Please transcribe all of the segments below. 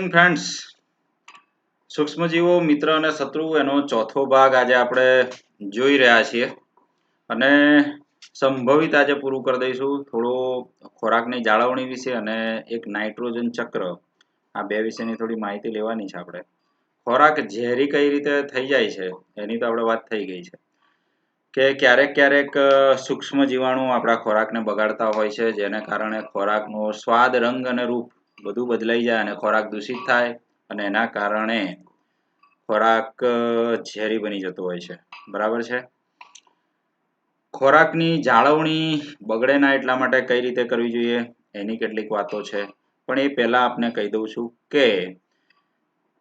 Morning friends, સૂક્ષ્મજીવો મિત્ર અને શત્રુ એનો ચોથો ભાગ આજે આપણે જોઈ રહ્યા છીએ અને સંભવિત આજે પૂરું કરી દઈશું. થોડો ખોરાકની જાળવણી વિશે અને એક નાઇટ્રોજન ચક્ર, આ બે વિશેની થોડી માહિતી લેવાની છે. આપણે ખોરાક ઝેરી કઈ રીતે થઈ જાય છે એની તો આપણે વાત થઈ ગઈ છે કે ક્યારેક ક્યારેક સૂક્ષ્મ જીવાણુ આપણા ખોરાકને બગાડતા હોય છે, જેને કારણે ખોરાકનો સ્વાદ, રંગ અને રૂપ બધું બદલાઈ જાય અને ખોરાક દૂષિત થાય અને એના કારણે ખોરાક ઝેરી બની જતો હોય છે. બરાબર છે. ખોરાકની જાળવણી બગડે ના એટલા માટે કઈ રીતે કરવી જોઈએ એની કેટલીક વાતો છે, પણ એ પહેલા આપને કહી દઉં છું કે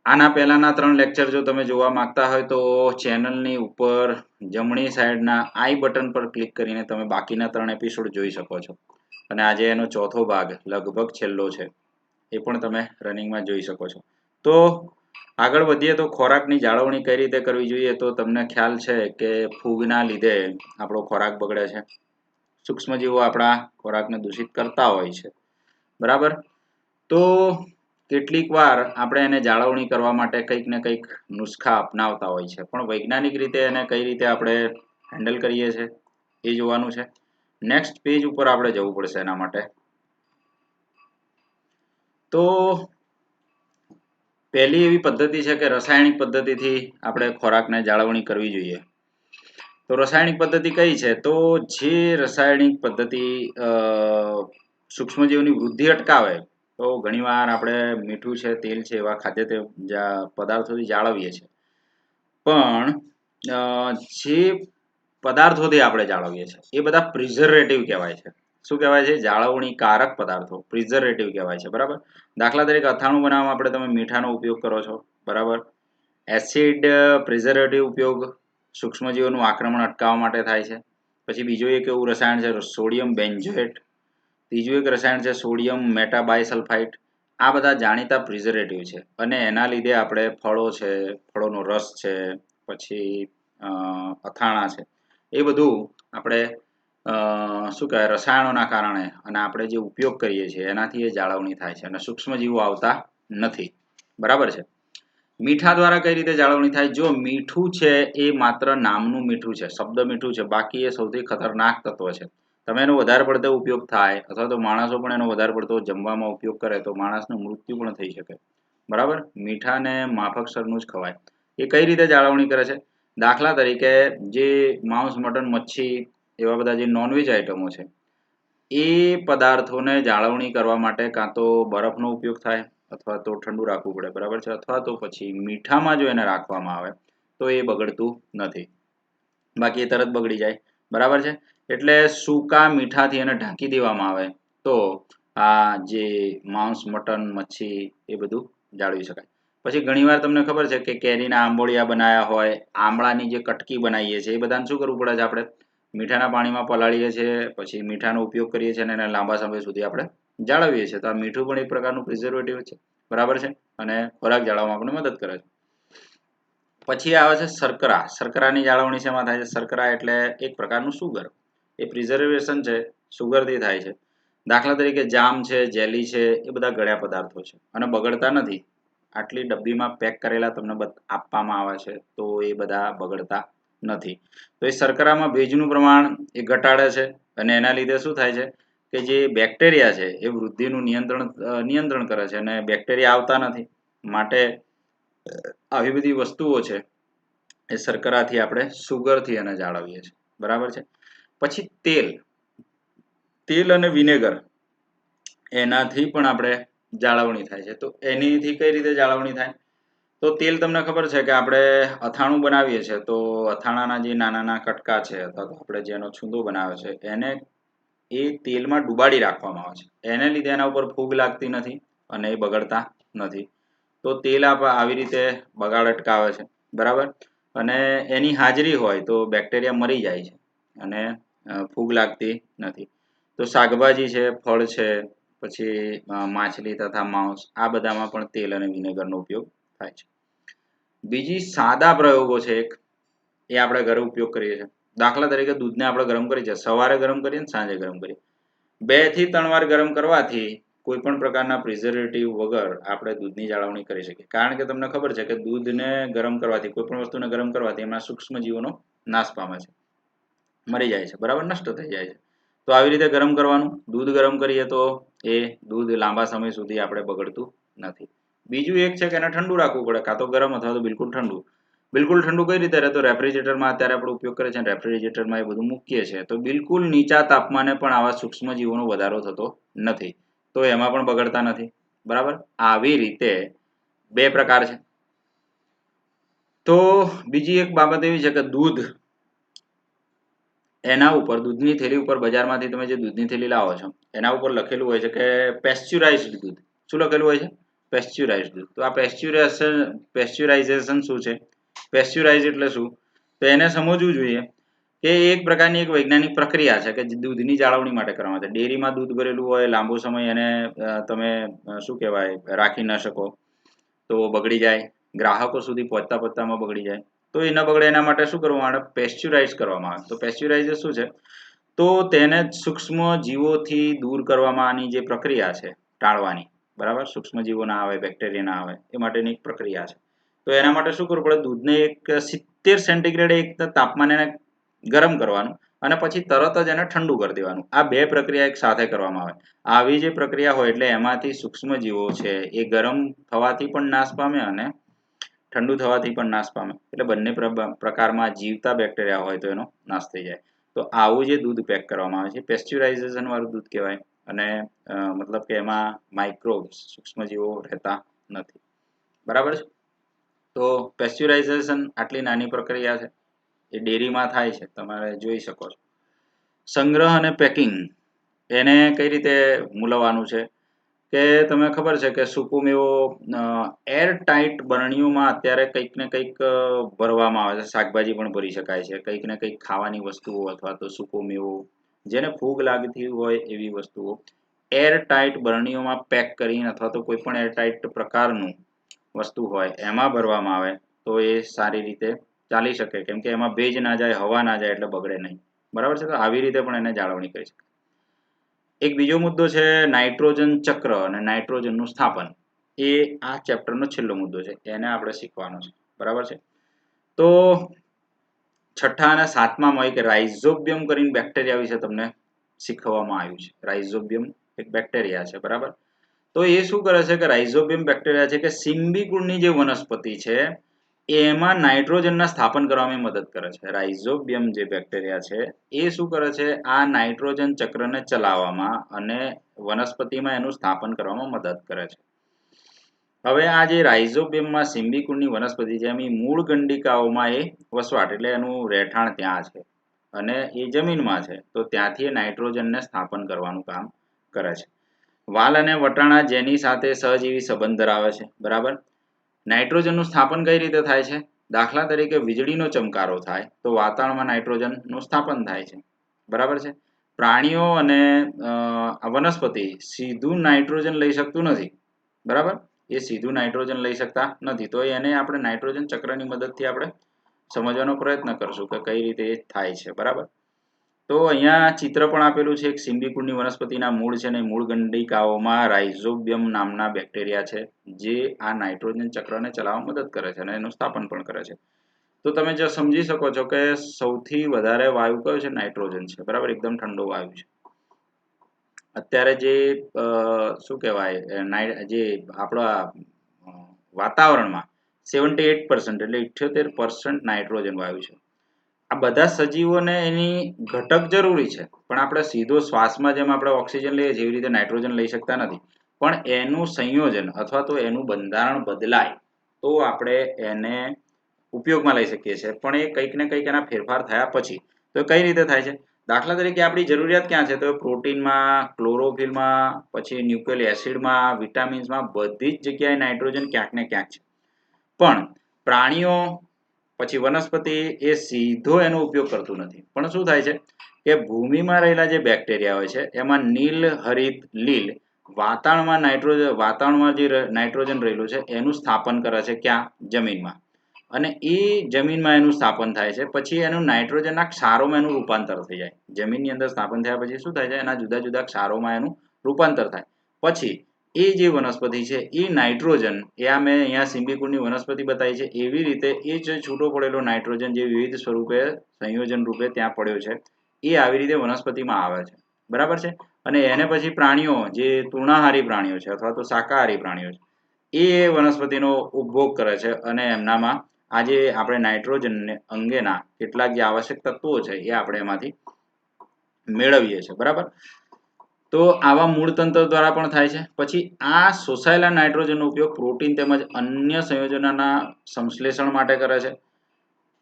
આના પહેલાના 3 લેક્ચર જો તમે જોવા માંગતા હોય તો ચેનલની ઉપર જમણી સાઈડના આઈ બટન પર ક્લિક કરીને તમે બાકીના 3 એપિસોડ જોઈ શકો છો અને આજે એનો ચોથો ભાગ લગભગ છેલ્લો છે, એ પણ તમે રનિંગમાં જોઈ શકો છો. તો આગળ વધીએ તો ખોરાકની જાળવણી કઈ રીતે કરવી જોઈએ. તો તમને ખ્યાલ છે કે ફૂગના લીધે આપણો ખોરાક બગડે છે. સૂક્ષ્મજીવો આપણા ખોરાકને દૂષિત કરતા હોય છે. બરાબર. તો કેટલીક વાર આપણે એને જાળવણી કરવા માટે કંઈક ને કંઈક નુસ્ખા અપનાવતા હોય છે, પણ વૈજ્ઞાનિક રીતે એને કઈ રીતે આપણે હેન્ડલ કરીએ છીએ એ જોવાનું છે. નેક્સ્ટ પેજ ઉપર આપણે જવું પડશે એના માટે. તો પહેલી એવી પદ્ધતિ છે કે રાસાયણિક પદ્ધતિથી આપણે ખોરાકને જાળવણી કરવી જોઈએ. તો રાસાયણિક પદ્ધતિ કઈ છે? તો જે રાસાયણિક પદ્ધતિ સૂક્ષ્મજીવોની વૃદ્ધિ અટકાવે, તો ઘણીવાર આપણે મીઠું છે, તેલ છે, એવા ખાદ્ય પદાર્થોથી જાળવીએ છીએ, પણ જે પદાર્થોથી આપણે જાળવીએ છીએ એ બધા પ્રિઝર્વેટિવ કહેવાય છે. શું કહેવાય છે? જાળવણીકારક પદાર્થો, પ્રિઝર્વેટિવ કહેવાય છે. બરાબર. દાખલા તરીકે અથાણું બનાવવા આપણે તમે મીઠાનો ઉપયોગ કરો છો. બરાબર. એસિડ પ્રિઝર્વેટિવ ઉપયોગ સૂક્ષ્મજીવોનું આક્રમણ અટકાવવા માટે થાય છે. પછી બીજું એક એવું રસાયણ છે સોડિયમ બેન્ઝોએટ. ત્રીજું એક રસાયણ છે સોડિયમ મેટાબાયસલ્ફાઇટ. આ બધા જાણીતા પ્રિઝર્વેટિવ છે અને એના લીધે આપણે ફળો છે, ફળોનો રસ છે, પછી અથાણા છે, એ બધું આપણે શું કહેવાય, રસાયણોના કારણે અને આપણે જે ઉપયોગ કરીએ છીએ એનાથી એ જાળવણી થાય છે અને સૂક્ષ્મજીવો આવતા નથી. બરાબર છે. મીઠા દ્વારા કઈ રીતે જાળવણી થાય? જો મીઠું છે એ માત્ર નામનું મીઠું છે, શબ્દ મીઠું છે, બાકી એ સૌથી ખતરનાક તત્વ છે. તમે એનો વધારે પડતો ઉપયોગ થાય અથવા તો માણસો પણ એનો વધારે પડતો જમવામાં ઉપયોગ કરે તો માણસનું મૃત્યુ પણ થઈ શકે. બરાબર. મીઠાને માફકસરનું જ ખવાય. એ કઈ રીતે જાળવણી કરે છે? દાખલા તરીકે જે માંસ, મટન, મચ્છી એવા બધા જે નોનવેજ આઇટમો છે, એ પદાર્થોને જાળવણી કરવા માટે કાં તો બરફનો ઉપયોગ થાય અથવા તો ઠંડુ રાખવું પડે. બરાબર છે. અથવા તો પછી મીઠામાં જો એને રાખવામાં આવે તો એ બગડતું નથી, બાકી એ તરત બગડી જાય. બરાબર છે. એટલે સૂકા મીઠાથી એને ઢાંકી દેવામાં આવે તો આ જે માંસ, મટન, મચ્છી એ બધું જાળવી શકાય. પછી ઘણીવાર તમને ખબર છે કે કેરીના આંબોળિયા બનાવ્યા હોય, આમળાની જે કટકી બનાવીએ છીએ, એ બધાને શું કરવું પડે છે? આપણે મીઠાના પાણીમાં પલાળીએ છીએ, પછી મીઠાનો ઉપયોગ કરીએ છીએ અને એને લાંબા સમય સુધી આપણે જાળવીએ છીએ. તો આ મીઠું પણ એક પ્રકારનું પ્રિઝર્વેટિવ છે. બરાબર છે. અને ખોરાક જાળવવામાં આપણને મદદ કરે છે. પછી આવે છે શર્કરા. શર્કરાની જાળવણી શેમાં થાય છે? શર્કરા એટલે એક પ્રકારનું સુગર. એ પ્રિઝર્વેશન છે, સુગરથી થાય છે. દાખલા તરીકે જામ છે, જેલી છે, એ બધા ગળ્યા પદાર્થો છે અને બગડતા નથી. આટલી ડબ્બીમાં પેક કરેલા તમને આપવામાં આવે છે તો એ બધા બગડતા નથી. તો એ શર્કરામાં ભેજનું પ્રમાણ એ ઘટાડે છે અને એના લીધે શું થાય છે કે જે બેક્ટેરિયા છે એ વૃદ્ધિનું નિયંત્રણ કરે છે અને બેક્ટેરિયા આવતા નથી. માટે આવી બધી વસ્તુઓ છે એ શર્કરાથી આપણે સુગરથી એને જાળવીએ છીએ. બરાબર છે. પછી તેલ અને વિનેગર, એનાથી પણ આપણે જાળવણી થાય છે. તો એનીથી કઈ રીતે જાળવણી થાય? તો તેલ તમને ખબર છે કે આપણે અથાણું બનાવીએ છીએ તો અથાણાના જે નાના નાના કટકા છે અથવા તો આપણે જેનો છૂંદો બનાવે છે એને એ તેલમાં ડુબાડી રાખવામાં આવે છે. એને લીધે એના ઉપર ફૂગ લાગતી નથી અને એ બગડતા નથી. તો તેલ આવી રીતે બગાડ અટકાવે છે. બરાબર. અને એની હાજરી હોય તો બેક્ટેરિયા મરી જાય છે અને ફૂગ લાગતી નથી. તો શાકભાજી છે, ફળ છે, પછી માછલી તથા માંસ, આ બધામાં પણ તેલ અને વિનેગરનો ઉપયોગ થાય છે. બીજી સાદા પ્રયોગો છે એક, એ આપણે ઘરે ઉપયોગ કરીએ છીએ. દાખલા તરીકે દૂધને આપણે ગરમ કરીએ છીએ, સવારે ગરમ કરીએ ને સાંજે ગરમ કરીએ. 2 થી 3 વાર ગરમ કરવાથી કોઈ પણ પ્રકારના પ્રિઝર્વેટિવ વગર આપણે દૂધની જાળવણી કરી શકીએ, કારણ કે તમને ખબર છે કે દૂધને ગરમ કરવાથી, કોઈ પણ વસ્તુને ગરમ કરવાથી એમાં સૂક્ષ્મ જીવોનો નાશ પામે છે, મરી જાય છે, બરાબર, નષ્ટ થઈ જાય છે. તો આવી રીતે ગરમ કરવાનું. દૂધ ગરમ કરીએ તો એ દૂધ લાંબા સમય સુધી આપણે બગડતું નથી. બીજું એક છે કે એને ઠંડુ રાખવું પડે, કાં તો ગરમ અથવા તો બિલકુલ ઠંડુ. બિલકુલ ઠંડુ કઈ રીતે રહે? તો રેફ્રિજરેટરમાં અત્યારે આપણે ઉપયોગ કરીએ છીએ, રેફ્રિજરેટરમાં એ બધું મૂકીએ છીએ તો બિલકુલ નીચા તાપમાને પણ આવા સૂક્ષ્મ જીવોનો વધારો થતો નથી, તો એમાં પણ બગડતા નથી, બરાબર. આવી રીતે બે પ્રકાર છે. તો બીજી એક બાબત એવી છે કે દૂધ, એના ઉપર, દૂધની થેલી ઉપર, બજારમાંથી તમે જે દૂધની થેલી લાવો છો એના ઉપર લખેલું હોય છે કે પેસ્ચ્યુરાઇઝ્ડ દૂધ. શું લખેલું હોય છે? પેસ્ચ્યુરાઇઝ્ડ દૂધ. તો આ પેસ્ચ્યુરાઇઝેશન શું છે? પેસ્ચ્યુરાઇઝ એટલે શું? તો એને સમજવું જોઈએ કે એક પ્રકારની એક વૈજ્ઞાનિક પ્રક્રિયા છે કે જે દૂધની જાળવણી માટે કરવામાં આવે છે. ડેરીમાં દૂધ ભરેલું હોય, લાંબો સમય એને તમે શું કહેવાય રાખી ન શકો તો બગડી જાય, ગ્રાહકો સુધી પહોંચતા પહોંચતામાં બગડી જાય. તો એ ન બગડે એના માટે શું કરવામાં આવે? પેસ્ચ્યુરાઇઝ કરવામાં આવે. તો પેસ્ચ્યુરાઇઝ શું છે? તો તેને સૂક્ષ્મ જીવોથી દૂર કરવાની જે પ્રક્રિયા છે ટાળવાની, બરાબર, સૂક્ષ્મ જીવો ના આવે, બેક્ટેરિયા ના આવે એ માટેની એક પ્રક્રિયા છે. તો એના માટે શું કરવું પડે? દૂધને એક 70 સેન્ટીગ્રેડ એક તાપમાને ગરમ કરવાનું અને પછી તરત જ એને ઠંડુ કરી દેવાનું. આ બે પ્રક્રિયા એક સાથે કરવામાં આવે. આવી જે પ્રક્રિયા હોય એટલે એમાંથી સૂક્ષ્મ જીવો છે એ ગરમ થવાથી પણ નાશ પામે અને ઠંડુ થવાથી પણ નાશ પામે. એટલે બંને પ્રકારમાં જીવતા બેક્ટેરિયા હોય તો એનો નાશ થઈ જાય. તો આવું જે દૂધ પેક કરવામાં આવે છે પેસ્ચ્યુરાઇઝેશન વાળું દૂધ કહેવાય. અને મતલબ કે એમાં માઇક્રોબ્સ, સૂક્ષ્મ જીવો રહેતા નથી, બરાબર છે. તો પેસ્ચ્યુરાઇઝેશન આટલી નાની પ્રક્રિયા છે, એ ડેરીમાં થાય છે, તમારે જોઈ શકો છો. સંગ્રહ અને પેકિંગ, એને કઈ રીતે મૂલવવાનું છે કે તમને ખબર છે કે સૂકો મેવો એર ટાઈટ બરણીઓમાં અત્યારે કંઈક ને કંઈક ભરવામાં આવે છે. શાકભાજી પણ ભરી શકાય છે, કંઈક ને કંઈક ખાવાની વસ્તુઓ અથવા તો સૂકો મેવો, જેને ફૂગ લાગતી હોય એવી વસ્તુઓ એર ટાઈટ બરણીઓમાં પેક કરીને અથવા તો કોઈ પણ એર ટાઈટ પ્રકારનું વસ્તુ હોય એમાં ભરવામાં આવે તો એ સારી રીતે ચાલી શકે, કેમ કે એમાં ભેજ ના જાય, હવા ના જાય એટલે બગડે નહીં, બરાબર છે. તો આવી રીતે પણ એને જાળવણી કરી શકાય. એક બીજો મુદ્દો છે નાઇટ્રોજન ચક્ર અને નાઇટ્રોજનનું સ્થાપન. એ આ ચેપ્ટરનો છેલ્લો મુદ્દો છે, એને આપણે શીખવાનો છે, બરાબર છે. તો છઠ્ઠા અને સાતમામાં એક રાઇઝોબિયમ કરીને બેક્ટેરિયા વિશે તમને શીખવવામાં આવ્યું છે. રાઇઝોબિયમ એક બેક્ટેરિયા છે, બરાબર. તો એ શું કરે છે કે રાઇઝોબિયમ બેક્ટેરિયા છે કે સિમ્બીકુળની જે વનસ્પતિ છે એમાં નાઇટ્રોજનના સ્થાપન કરવામાં મદદ કરે છે. રાઇઝોબિયમ જે બેક્ટેરિયા છે એ શું કરે છે? આ નાઇટ્રોજન ચક્રને ચલાવવામાં અને વનસ્પતિમાં એનું સ્થાપન કરવામાં મદદ કરે છે. હવે આ જે રાઇઝોબિયમમાં સિમ્બીકુળની વનસ્પતિ છે એની મૂળ ગંડિકાઓમાં એ વસવાટ, એટલે એનું રહેઠાણ ત્યાં છે અને એ જમીનમાં છે, તો ત્યાંથી નાઇટ્રોજનને સ્થાપન કરવાનું કામ કરે છે. વાલ અને વટાણા જેની સાથે સહજીવી સંબંધ ધરાવે છે, બરાબર. નાઇટ્રોજનનું સ્થાપન કઈ રીતે થાય છે? દાખલા તરીકે વીજળીનો ચમકારો થાય તો વાતાવરણમાં નાઇટ્રોજનનું સ્થાપન થાય છે, બરાબર છે. પ્રાણીઓ અને વનસ્પતિ સીધું નાઇટ્રોજન લઈ શકતું નથી, બરાબર. એ સીધું નાઇટ્રોજન લઈ શકતા નથી, તો એને આપણે નાઇટ્રોજન ચક્રની મદદથી આપણે સમજવાનો પ્રયત્ન કરશું કે કઈ રીતે એ થાય છે, બરાબર. તો અહીંયા ચિત્ર પણ આપેલું છે. એક સિમ્બીકુળની વનસ્પતિના મૂળ છે ને મૂળ ગંડિકાઓમાં રાઇઝોબિયમ નામના બેક્ટેરિયા છે જે આ નાઇટ્રોજન ચક્રને ચલાવવામાં મદદ કરે છે અને એનું સ્થાપન પણ કરે છે. તો તમે જો સમજી શકો છો કે સૌથી વધારે વાયુ કયો છે? નાઇટ્રોજન છે, બરાબર. એકદમ ઠંડો વાયુ છે. અત્યારે જે શું કહેવાય જે આપણા વાતાવરણમાં 78% એટલે 78% નાઇટ્રોજન વાયુ છે. આ બધા સજીવોને એની ઘટક જરૂરી છે, પણ આપણે સીધો શ્વાસમાં જેમ આપણે ઓક્સિજન લઈએ છીએ એવી રીતે નાઇટ્રોજન લઈ શકતા નથી. પણ એનું સંયોજન અથવા તો એનું બંધારણ બદલાય તો આપણે એને ઉપયોગમાં લઈ શકીએ છીએ, પણ એ કંઈક ને કંઈક એના ફેરફાર થયા પછી. તો કઈ રીતે થાય છે? દાખલા તરીકે આપણી જરૂરિયાત ક્યાં છે? તો પ્રોટીનમાં, ક્લોરોફિલમાં, પછી ન્યુક્લિક એસિડમાં, વિટામિન્સમાં, બધી જ જગ્યાએ નાઇટ્રોજન ક્યાંક ને ક્યાંક છે. પણ પ્રાણીઓ પછી વનસ્પતિ એ સીધો એનો ઉપયોગ કરતું નથી. પણ શું થાય છે કે ભૂમિમાં રહેલા જે બેક્ટેરિયા હોય છે એમાં નીલ, હરિત, લીલ વાતાવરણમાં જે નાઇટ્રોજન રહેલું છે એનું સ્થાપન કરે છે. ક્યાં? જમીનમાં. અને એ જમીનમાં એનું સ્થાપન થાય છે, પછી એનું નાઇટ્રોજનના ક્ષારોમાં એનું રૂપાંતર થઈ જાય. જમીનની અંદર સ્થાપન થયા પછી શું થાય છે? એના જુદા જુદા ક્ષારોમાં એનું રૂપાંતર થાય. પછી એ જે વનસ્પતિ છે એ નાઇટ્રોજન, એ આ મેં અહીંયા સિમ્બીકુળની વનસ્પતિ બતાવી છે એવી રીતે એ જે છૂટો પડેલો નાઇટ્રોજન જે વિવિધ સ્વરૂપે સંયોજન રૂપે ત્યાં પડ્યો છે એ આવી રીતે વનસ્પતિમાં આવે છે, બરાબર છે. અને એને પછી પ્રાણીઓ જે તૃણાહારી પ્રાણીઓ છે અથવા તો શાકાહારી પ્રાણીઓ છે એ વનસ્પતિનો ઉપભોગ કરે છે અને એમનામાં આજે આપણે નાઇટ્રોજન અંગેના કેટલાક જે આવશ્યક તત્વો છે એ આપણે એમાંથી મેળવીએ છીએ, બરાબર. તો આવા મૂળ તંત્ર દ્વારા પણ થાય છે. પછી આ શોષાયેલા નાઇટ્રોજનનો ઉપયોગ પ્રોટીન તેમજ અન્ય સંયોજનોના સંશ્લેષણ માટે કરે છે.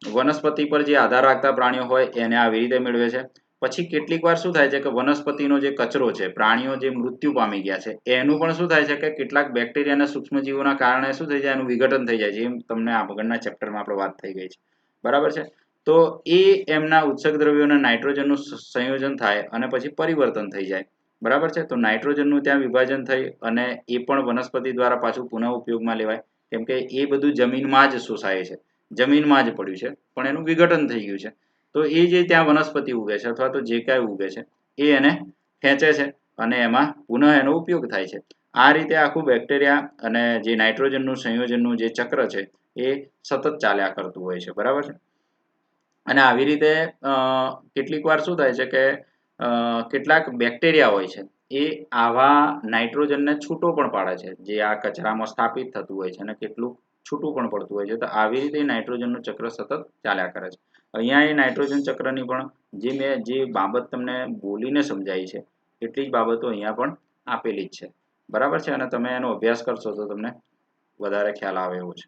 વનસ્પતિ પર જે આધાર રાખતા પ્રાણીઓ હોય એને આવી રીતે મેળવે છે. પછી કેટલીક વાર શું થાય છે કે વનસ્પતિનો જે કચરો છે, પ્રાણીઓ જે મૃત્યુ પામી ગયા છે એનું પણ શું થાય છે કે કેટલાક બેક્ટેરિયા અને સૂક્ષ્મજીવોના કારણે શું થઈ જાય, એનું વિઘટન થઈ જાય છે. એમ તમને આગળના ચેપ્ટરમાં આપણે વાત થઈ ગઈ છે, બરાબર છે. તો એ એમના ઉત્સર્ગ દ્રવ્યોના નાઇટ્રોજનનું સંયોજન થાય અને પછી પરિવર્તન થઈ જાય, બરાબર છે. તો નાઇટ્રોજનનું ત્યાં વિભાજન થઈ અને એ પણ વનસ્પતિ દ્વારા પાછું પુનઃ ઉપયોગમાં લેવાય, કેમ કે એ બધું જમીનમાં જ શોષાય છે, જમીનમાં જ પડ્યું છે પણ એનું વિઘટન થઈ ગયું છે. તો એ જે ત્યાં વનસ્પતિ ઉગે છે અથવા તો જે કાંઈ ઉગે છે એ એને ખેંચે છે અને એમાં પુનઃ એનો ઉપયોગ થાય છે. આ રીતે આખું બેક્ટેરિયા અને જે નાઇટ્રોજનનું સંયોજનનું જે ચક્ર છે એ સતત ચાલ્યા કરતું હોય છે, બરાબર છે. અને આવી રીતે કેટલીક વાર શું થાય છે કે કેટલાક બેક્ટેરિયા હોય છે એ આવા નાઇટ્રોજનને છૂટો પણ પાડે છે, જે આ કચરામાં સ્થાપિત થતું હોય છે અને કેટલું છૂટું પણ પડતું હોય છે. તો આવી રીતે નાઇટ્રોજનનું ચક્ર સતત ચાલ્યા કરે છે. અહીંયા એ નાઇટ્રોજન ચક્રની પણ મેં જે બાબત તમને બોલીને સમજાવી છે એટલી જ બાબતો અહીંયા પણ આપેલી જ છે, બરાબર છે. અને તમે એનો અભ્યાસ કરશો તો તમને વધારે ખ્યાલ આવે એવું છે.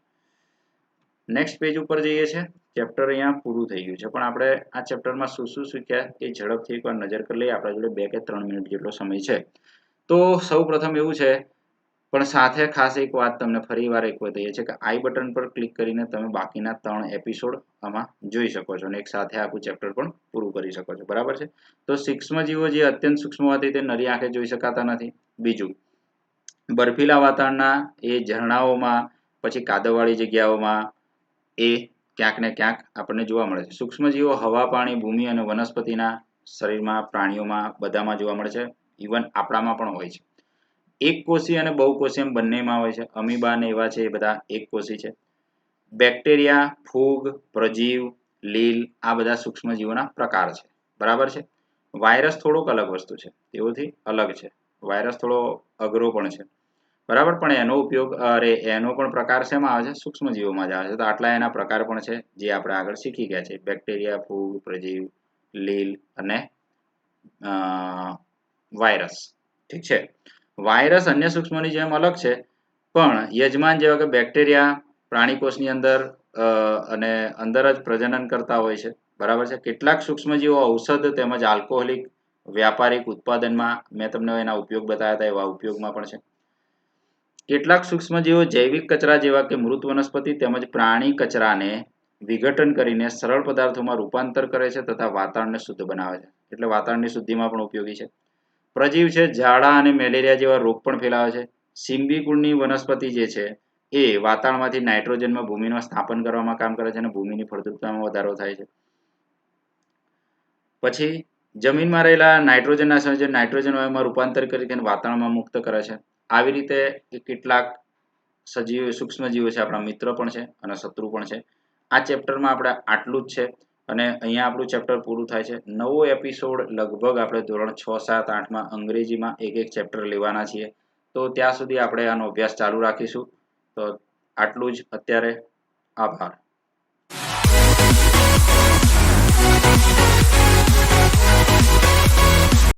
નેક્સ્ટ પેજ ઉપર જઈએ છે. ચેપ્ટર અહીંયા પૂરું થઈ ગયું છે, પણ આપણે આ ચેપ્ટરમાં શું શું શીખ્યા એ ઝડપથી એકવાર નજર કરી લઈએ. આપણા જોડે 2 કે 3 મિનિટ જેટલો સમય છે. તો સૌ પ્રથમ એવું છે, પણ સાથે ખાસ એક વાત તમને ફરી વાર એક બતાવીએ છે કે આઈ બટન પર ક્લિક કરીને તમે બાકીના 3 એપિસોડ આમાં જોઈ શકો છો અને એક સાથે આખું ચેપ્ટર પણ પૂરું કરી શકો છો, બરાબર છે. તો સૂક્ષ્મજીવો જે અત્યંત સૂક્ષ્મ હોવાથી તે નરી આંખે જોઈ શકાતા નથી. બીજું, બર્ફીલા વાતાવરણના એ ઝરણાઓમાં પછી કાદવવાળી જગ્યાઓમાં એ ક્યાંક ને ક્યાંક આપણને જોવા મળે છે. સૂક્ષ્મજીવો હવા, પાણી, ભૂમિ અને વનસ્પતિના શરીરમાં, પ્રાણીઓમાં બધામાં જોવા મળે છે. ઇવન આપણામાં પણ હોય છે. એકકોષી અને બહુકોષી એમ બંનેમાં હોય છે. અમીબા ને એવા છે એ બધા એકકોષી છે. બેક્ટેરિયા, ફૂગ, પ્રજીવ, લીલ આ બધા સૂક્ષ્મજીવોના પ્રકાર છે, બરાબર છે. વાયરસ થોડોક અલગ વસ્તુ છે, તેઓથી અલગ છે. વાયરસ થોડો અઘરો પણ છે, બરાબર. પણ એનો ઉપયોગ એનો પણ પ્રકાર શેમાં આવે છે? સૂક્ષ્મજીવોમાં જ આવે છે. તો આટલા એના પ્રકાર પણ છે જે આપણે આગળ શીખી ગયા છે. બેક્ટેરિયા, ફૂગ, પ્રજીવ, લીલ અને વાયરસ, ઠીક છે. વાયરસ અન્ય સૂક્ષ્મની જેમ અલગ છે, પણ યજમાન જેવા કે બેક્ટેરિયા પ્રાણીકોષની અંદર અને અંદર જ પ્રજનન કરતા હોય છે, બરાબર છે. કેટલાક સૂક્ષ્મજીવો ઔષધ તેમજ આલ્કોહોલિક વ્યાપારિક ઉત્પાદનમાં મેં તમને એના ઉપયોગ બતાવ્યા હતા એવા ઉપયોગમાં પણ છે. કેટલાક સૂક્ષ્મજીવો જૈવિક કચરા જેવા કે મૃત વનસ્પતિ તેમજ પ્રાણી કચરાને વિઘટન કરીને સરળ પદાર્થોમાં રૂપાંતર કરે છે તથા વાતાવરણને શુદ્ધ બનાવે છે. એટલે વાતાવરણની શુદ્ધિમાં પણ ઉપયોગી છે. પ્રજીવ છે, ઝાડા અને મેલેરિયા જેવા રોગ પણ ફેલાવે છે. સિમ્બીકુળની વનસ્પતિ જે છે એ વાતાવરણમાંથી નાઇટ્રોજનમાં ભૂમિનું સ્થાપન કરવામાં કામ કરે છે અને ભૂમિની ફળદ્રુપતામાં વધારો થાય છે. પછી જમીનમાં રહેલા નાઇટ્રોજનના સંયોજન નાઇટ્રોજન વાયુમાં રૂપાંતર કરી તેને વાતાવરણમાં મુક્ત કરે છે. આવી રીતે કેટલાક સૂક્ષ્મજીવો છે, આપણા મિત્ર પણ છે અને શત્રુ પણ છે. આ ચેપ્ટરમાં આપણે આટલું જ છે અને અહીંયા આપણું ચેપ્ટર પૂરું થાય છે. નવો એપિસોડ લગભગ આપણે ધોરણ 6, 7, 8માં અંગ્રેજીમાં એક ચેપ્ટર લેવાના છીએ. તો ત્યાં સુધી આપણે આનો અભ્યાસ ચાલુ રાખીશું. તો આટલું જ અત્યારે. આભાર.